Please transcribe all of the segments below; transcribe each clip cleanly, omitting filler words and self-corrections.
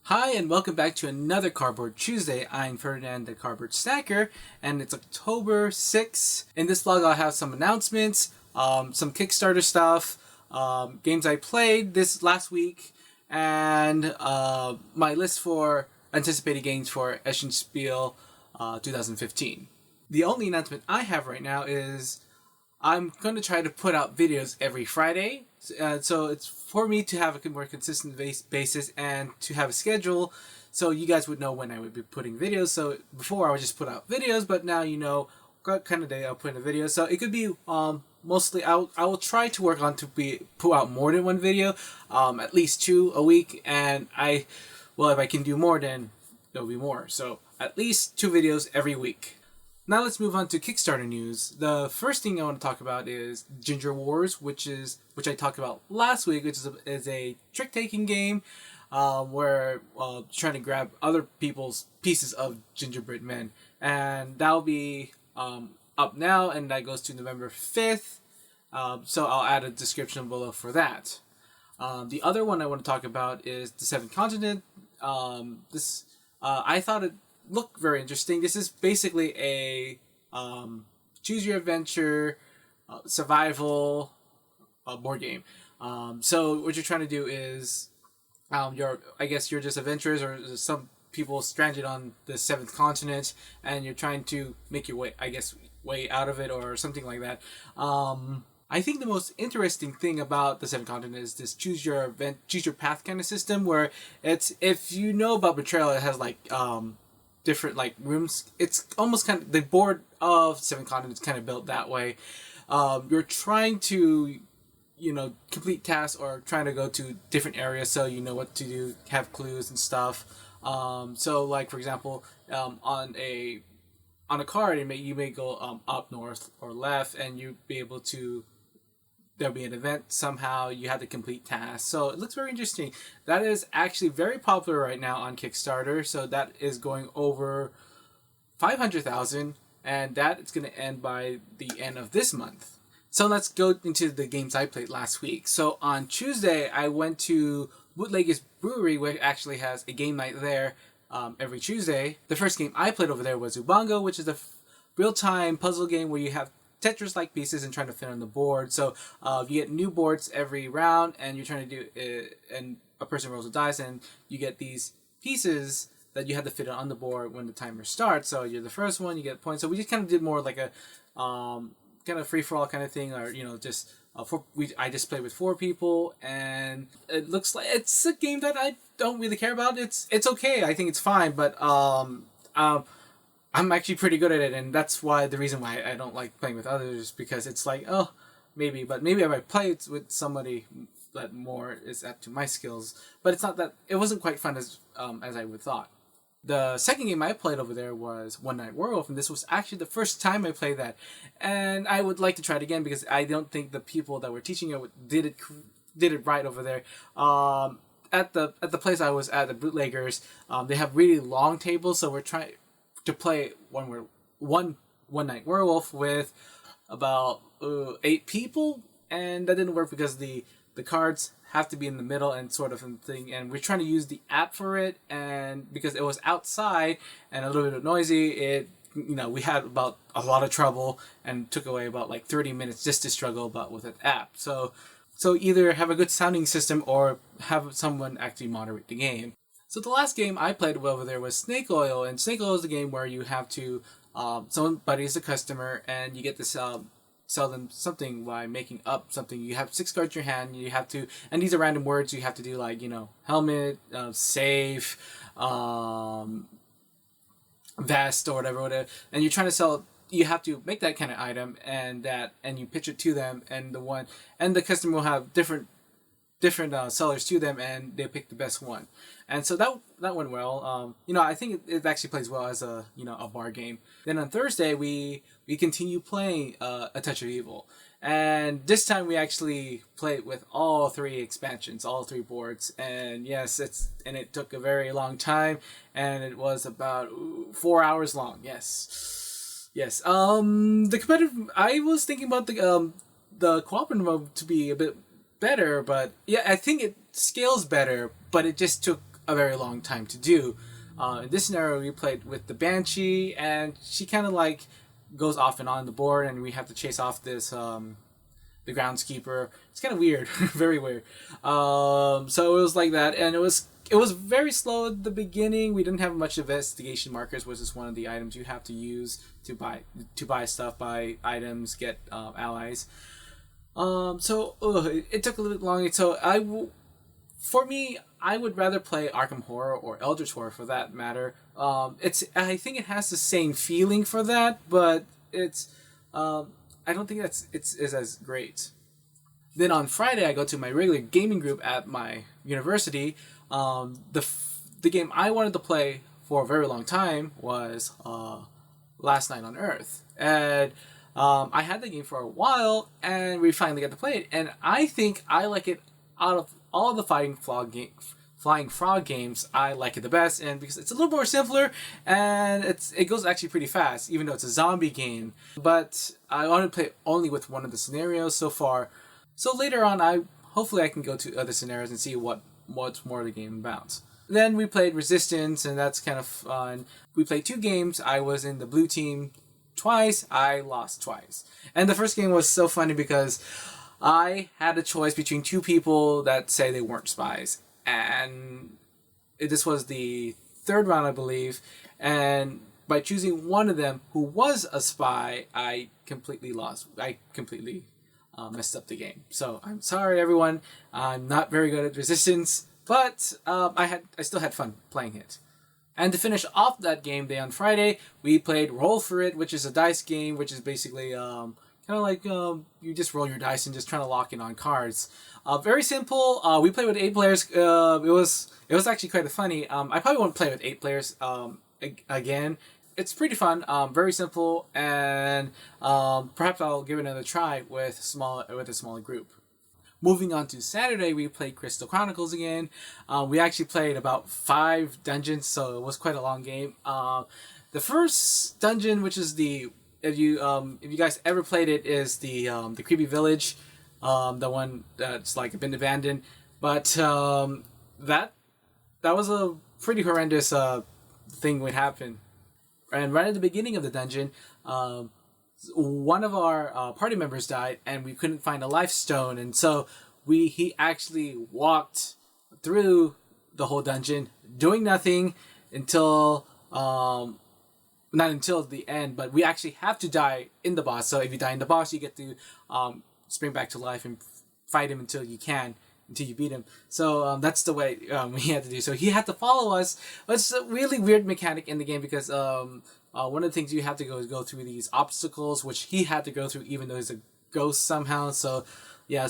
Hi, and welcome back to another Cardboard Tuesday. I'm Ferdinand, the Cardboard Stacker, and it's October 6th. In this vlog, I'll have some announcements, some Kickstarter stuff, games I played this last week, and my list for anticipated games for Essen Spiel 2015. The only announcement I have right now is I'm going to try to put out videos every Friday. So it's for me to have a more consistent basis and to have a schedule so you guys would know when I would be putting videos. So before I would just put out videos, but now you know what kind of day I'll put in a video. So it could be mostly, I will try to work on to put out more than one video, at least 2 a week. And if I can do more, then there'll be more. So at least 2 videos every week. Now let's move on to Kickstarter news. The first thing I want to talk about is Ginger Wars, which I talked about last week, which is a trick-taking game where trying to grab other people's pieces of gingerbread men. And that'll be up now, and that goes to November 5th. So I'll add a description below for that. The other one I want to talk about is The Seventh Continent. I thought it look very interesting. This is basically a choose your adventure survival board game. So what you're trying to do is I guess you're just adventurers or some people stranded on the seventh continent, and you're trying to make your way out of it or something like that. I think the most interesting thing about the Seventh Continent is this choose your path kind of system, where it's, if you know about Betrayal, it has like different like rooms. It's almost kind of the board of Seven Continents kind of built that way. You're trying to, complete tasks or trying to go to different areas so you know what to do, have clues and stuff. So like for example, on a card, you may go up, north, or left, and you be able to. There'll be an event somehow, you have to complete tasks. So it looks very interesting. That is actually very popular right now on Kickstarter. So that is going over 500,000, and that is going to end by the end of this month. So let's go into the games I played last week. So on Tuesday, I went to Bootlegger's Brewery, which actually has a game night there every Tuesday. The first game I played over there was Ubongo, which is a real-time puzzle game where you have Tetris-like pieces and trying to fit on the board. So you get new boards every round, and you're trying to do it, and a person rolls a dice, and you get these pieces that you have to fit on the board when the timer starts. So you're the first one, you get points. So we just kind of did more like a kind of free-for-all kind of thing, or just I just played with 4 people, and it looks like it's a game that I don't really care about. It's okay. I think it's fine, but I'm actually pretty good at it, and that's the reason why I don't like playing with others, because it's like, maybe if I play it with somebody that more is up to my skills, but it wasn't quite fun as I would thought. The second game I played over there was One Night Werewolf, and this was actually the first time I played that, and I would like to try it again because I don't think the people that were teaching it did it right over there. At the place I was at, the Bootleggers, they have really long tables, so we're trying to play One Night Werewolf with about 8 people, and that didn't work because the cards have to be in the middle and sort of thing, and we're trying to use the app for it, and because it was outside and a little bit noisy, we had about a lot of trouble and took away about like 30 minutes just to struggle about with an app. So either have a good sounding system or have someone actually moderate the game. So the last game I played over there was Snake Oil, and Snake Oil is a game where you have to, somebody is a customer, and you get to sell them something by making up something. You have 6 cards in your hand, you have to, and these are random words, you have to do like, helmet, safe, vest, or whatever, and you're trying to sell. You have to make that kind of item, and you pitch it to them, and the customer will have different sellers to them, and they pick the best one. And so that went well. I think it actually plays well as a bar game. Then on Thursday we continue playing A Touch of Evil, and this time we actually played with all 3 expansions, all 3 boards. And yes, it took a very long time, and it was about 4 hours long. Yes. The competitive. I was thinking about the cooperative mode to be a bit better, but yeah, I think it scales better, but it just took a very long time to do. In this scenario, we played with the Banshee, and she kind of like goes off and on the board, and we have to chase off this the groundskeeper. It's kind of weird, very weird. So it was like that, and it was very slow at the beginning. We didn't have much investigation markers, which is one of the items you have to use to buy stuff, buy items, get allies. It took a little bit longer. So for me, I would rather play Arkham Horror or Eldritch Horror for that matter. I think it has the same feeling for that, but I don't think it's as great. Then on Friday, I go to my regular gaming group at my university. The game I wanted to play for a very long time was Last Night on Earth, and I had the game for a while, and we finally got to play it. And I think I like it out of all the Flying Frog games. I like it the best, and because it's a little more simpler, and it goes actually pretty fast, even though it's a zombie game. But I want to play only with one of the scenarios so far. So later on, hopefully I can go to other scenarios and see what's more of the game about. Then we played Resistance, and that's kind of fun. We played 2 games. I was in the blue team twice. I lost twice. And the first game was so funny because I had a choice between 2 people that say they weren't spies. And this was the 3rd round, I believe. And by choosing one of them who was a spy, I completely lost. I completely messed up the game. So I'm sorry, everyone. I'm not very good at Resistance, but I still had fun playing it. And to finish off that game day on Friday, we played Roll for It, which is a dice game, which is basically kind of like you just roll your dice and just trying to lock in on cards. Very simple. We played with 8 players. It was actually quite funny. I probably won't play with 8 players again. It's pretty fun. Very simple, and perhaps I'll give it another try with a smaller group. Moving on to Saturday, we played Crystal Chronicles again. We actually played about 5 dungeons, so it was quite a long game. The first dungeon, which is if you guys ever played it, is the creepy village, the one that's like been abandoned. But that was a pretty horrendous thing would happen. And right at the beginning of the dungeon, one of our party members died, and we couldn't find a life stone, and so he actually walked through the whole dungeon doing nothing until not until the end, but we actually have to die in the boss. So if you die in the boss, you get to spring back to life and fight him until you beat him. So that's the way we had to do. So he had to follow us. It's a really weird mechanic in the game because one of the things you have to go is go through these obstacles, which he had to go through even though he's a ghost somehow. So yeah,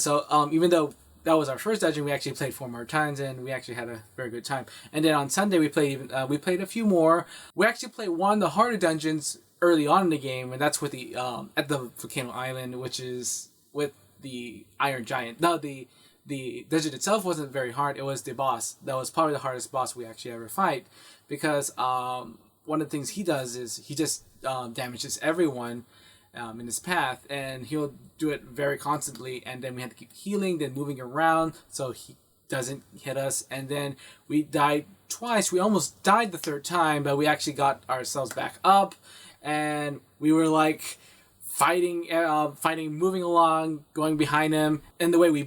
even though that was our first dungeon, we actually played 4 more times, and we actually had a very good time. And then on Sunday we played a few more. We actually played one of the harder dungeons early on in the game, and that's with the at the Volcano Island, which is with the Iron Giant. No, the dungeon itself wasn't very hard. It was the boss that was probably the hardest boss we actually ever fight, because one of the things he does is he just damages everyone in his path, and he'll do it very constantly, and then we have to keep healing, then moving around so he doesn't hit us. And then we died twice. We almost died the 3rd time, but we actually got ourselves back up, and we were like fighting, moving along, going behind him. And the way we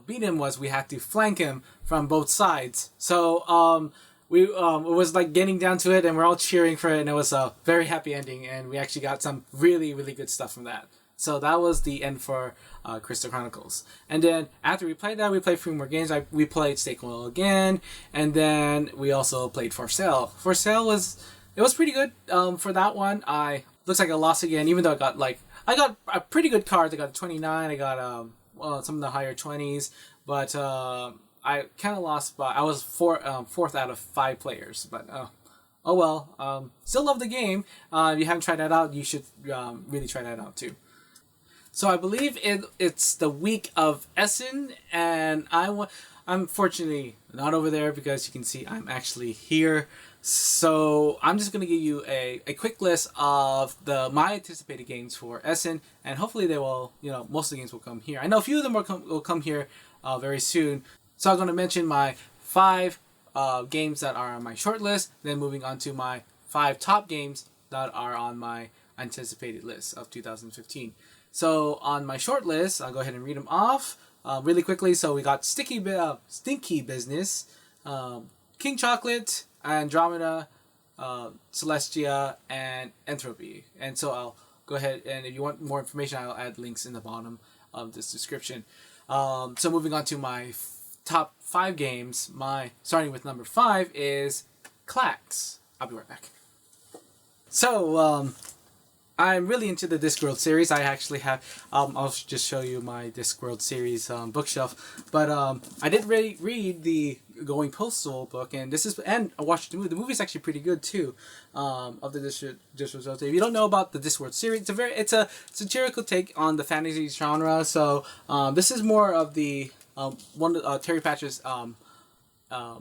beat him was we had to flank him from both sides. So it was like getting down to it, and we're all cheering for it, and it was a very happy ending, and we actually got some really, really good stuff from that. So that was the end for Crystal Chronicles. And then after we played that, we played 3 more games. We played Stake Oil again, and then we also played For Sale. For Sale was pretty good for that one. Looks like I lost again, even though I got a pretty good card. I got a 29. I got some of the higher 20s, but I kind of lost. But I was 4th out of 5 players. But oh well. Still love the game. If you haven't tried that out, you should really try that out too. So I believe it's the week of Essen, and I'm fortunately not over there because you can see I'm actually here. So I'm just going to give you a quick list of my anticipated games for Essen, and hopefully they will, most of the games will come here. I know a few of them will come here very soon. So I'm going to mention my 5 games that are on my short list, then moving on to my 5 top games that are on my anticipated list of 2015. So on my short list, I'll go ahead and read them off really quickly. So we got Stinky Business, King Chocolate, Andromeda, Celestia, and Entropy. And so I'll go ahead, and if you want more information, I'll add links in the bottom of this description. So moving on to my top 5 games, starting with number 5 is Clax. I'll be right back. So, I'm really into the Discworld series. I actually have, I'll just show you my Discworld series bookshelf. But I did read the Going Postal book, and I watched the movie. The movie's actually pretty good too, of the Discworld. If you don't know about the Discworld series, it's a satirical take on the fantasy genre. So this is more of the one of Terry Pratchett's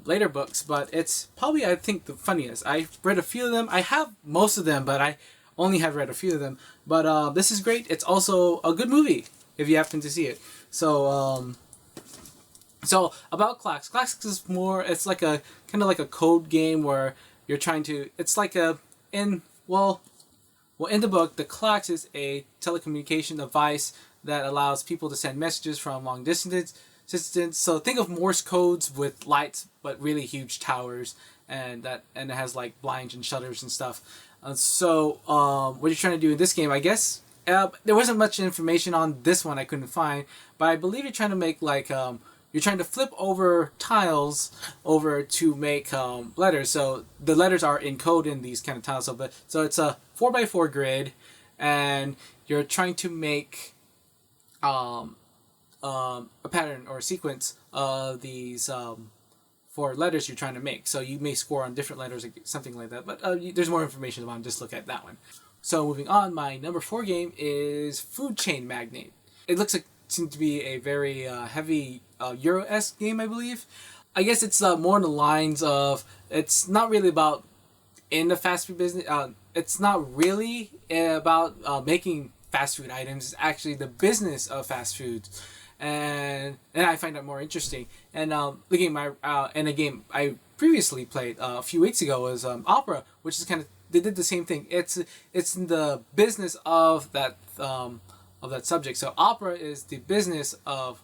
later books, but it's probably, I think, the funniest. I've read a few of them. I have most of them, but I only have read a few of them. But this is great. It's also a good movie if you happen to see it. So so about Clax. Clax is more, it's like a kind of like a code game where you're trying to, it's like in the book, the Clax is a telecommunication device that allows people to send messages from long distance. So think of Morse codes with lights, but really huge towers, and it has like blinds and shutters and stuff. So what you're trying to do in this game, I guess, there wasn't much information on this one I couldn't find, but I believe you're trying to make like you're trying to flip over tiles over to make letters. So the letters are encoded in these kind of tiles. So it's a 4x4 grid, and you're trying to make a pattern or a sequence of these 4 letters you're trying to make. So you may score on different letters, something like that. But there's more information about it. Just look at that one. So moving on, my number 4 game is Food Chain Magnate. It seems to be a very heavy Euro-esque game, I believe. I guess it's more in the lines of, it's not really about in the fast food business. It's not really about making fast food items. It's actually the business of fast food. And I find that more interesting. And the game a game I previously played a few weeks ago was Opera, which is kind of, they did the same thing. It's in the business of that subject. So Opera is the business of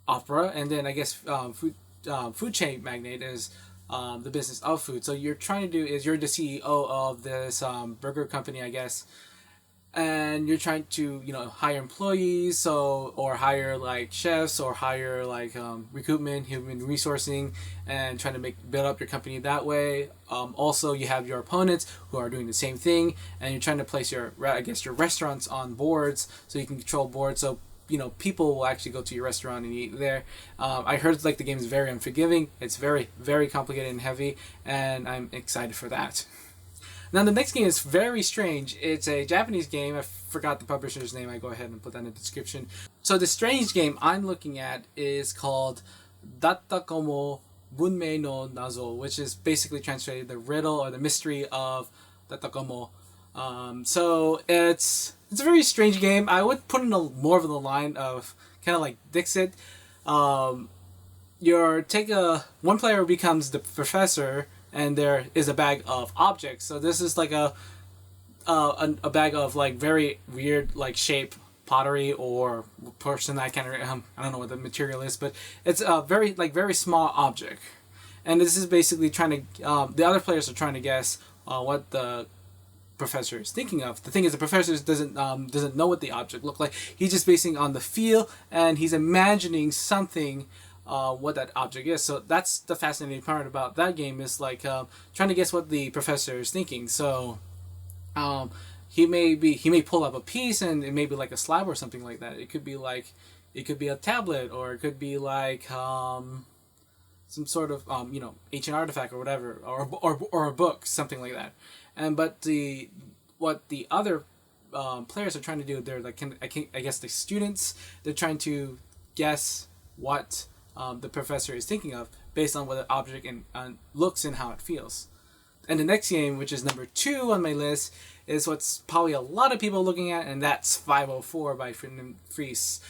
opera, and then I guess Food Chain Magnate is the business of food. So you're trying to do is you're the CEO of this burger company, I guess. And you're trying to, hire employees, or hire like chefs, or hire like recruitment, human resourcing, and trying to build up your company that way. Also, you have your opponents who are doing the same thing, and you're trying to place your restaurants on boards so you can control boards. So people will actually go to your restaurant and eat there. I heard like the game is very unforgiving. It's very, very complicated and heavy, and I'm excited for that. Now the next game is very strange. It's a Japanese game. I forgot the publisher's name. I go ahead and put that in the description. So the strange game I'm looking at is called Dattakomo Bunmei no Nazo, which is basically translated the riddle or the mystery of Dattakomo. So it's a very strange game. I would put in more of the line of kind of like Dixit. One player becomes the professor, and there is a bag of objects. So this is like a bag of like very weird like shape pottery or person. I don't know what the material is, but it's a very small object. And this is basically trying to the other players are trying to guess what the professor is thinking of. The thing is, the professor doesn't know what the object looked like. He's just basing on the feel, and he's imagining something. What that object is. So that's the fascinating part about that game, is like trying to guess what the professor is thinking. So he may pull up a piece, and it may be like a slab or something like that. It could be a tablet, or it could be like some sort of ancient artifact or whatever, or a book, something like that. But what the other players are trying to do, they're like I guess the students, they're trying to guess what the professor is thinking of based on what the object and looks and how it feels. And the next game, which is number 2 on my list, is what's probably a lot of people looking at, and that's 504 by Fries.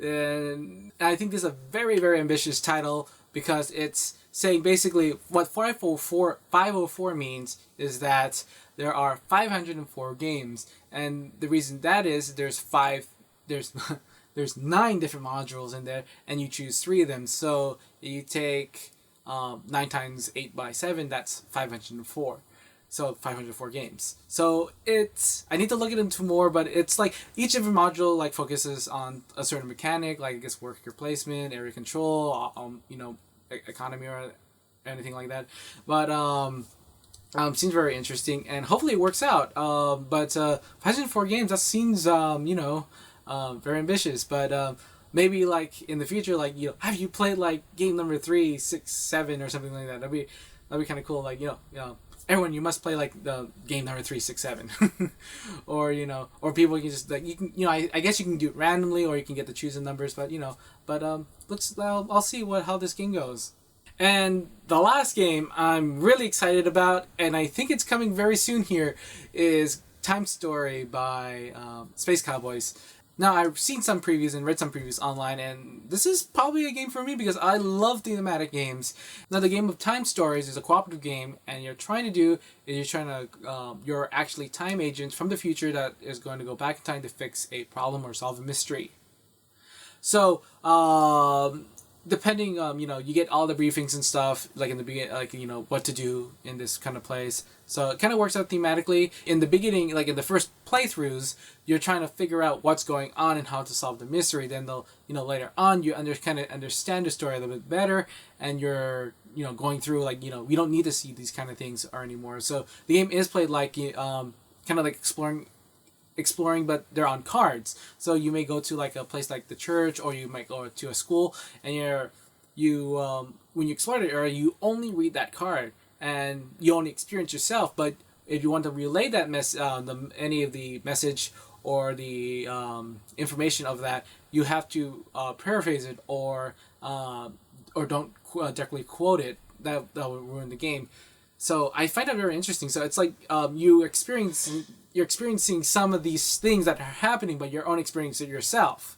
And I think this is a very, very ambitious title, because it's saying basically what 504 means is that there are 504 games, and the reason that is there's there's 9 different modules in there, and you choose 3 of them. So you take 9 times 8 by 7, that's 504. So 504 games. So I need to look into more, but it's like each different module like focuses on a certain mechanic, like I guess worker placement, area control, economy or anything like that. But seems very interesting, and hopefully it works out. But 504 games, that seems very ambitious. But maybe like in the future, like have you played like game number 3, 6, 7, or something like that? That'd be kind of cool. Like everyone, you must play like the game number 3, 6, 7, or or people can just like you can I guess you can do it randomly, or you can get to choose the numbers. But I'll see how this game goes. And the last game I'm really excited about, and I think it's coming very soon here, is Time Story by Space Cowboys. Now, I've seen some previews and read some previews online, and this is probably a game for me because I love thematic games. Now, the game of Time Stories is a cooperative game, and you're actually time agents from the future that is going to go back in time to fix a problem or solve a mystery. So, depending, you get all the briefings and stuff, like in the beginning, like, what to do in this kind of place. So it kind of works out thematically. In the beginning, like in the first playthroughs, you're trying to figure out what's going on and how to solve the mystery. Then later on, you kind of understand the story a little bit better, and you're, going through, like, we don't need to see these kind of things anymore. So the game is played like, kind of like exploring, but they're on cards. So you may go to like a place like the church, or you might go to a school, and when you explore the area, you only read that card and you only experience yourself. But if you want to relay that any of the message or the information of that, you have to paraphrase it or don't directly quote it. That will ruin the game. So I find that very interesting. So it's like you're experiencing some of these things that are happening, but you're only experiencing it yourself.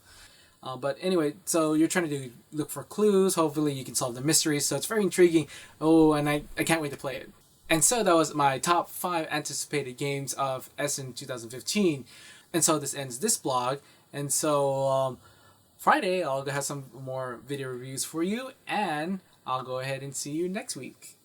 But anyway, so you're trying to look for clues. Hopefully you can solve the mysteries. So it's very intriguing. Oh, and I can't wait to play it. And so that was my top 5 anticipated games of Essen 2015. And so this ends this blog. And so Friday I'll have some more video reviews for you. And I'll go ahead and see you next week.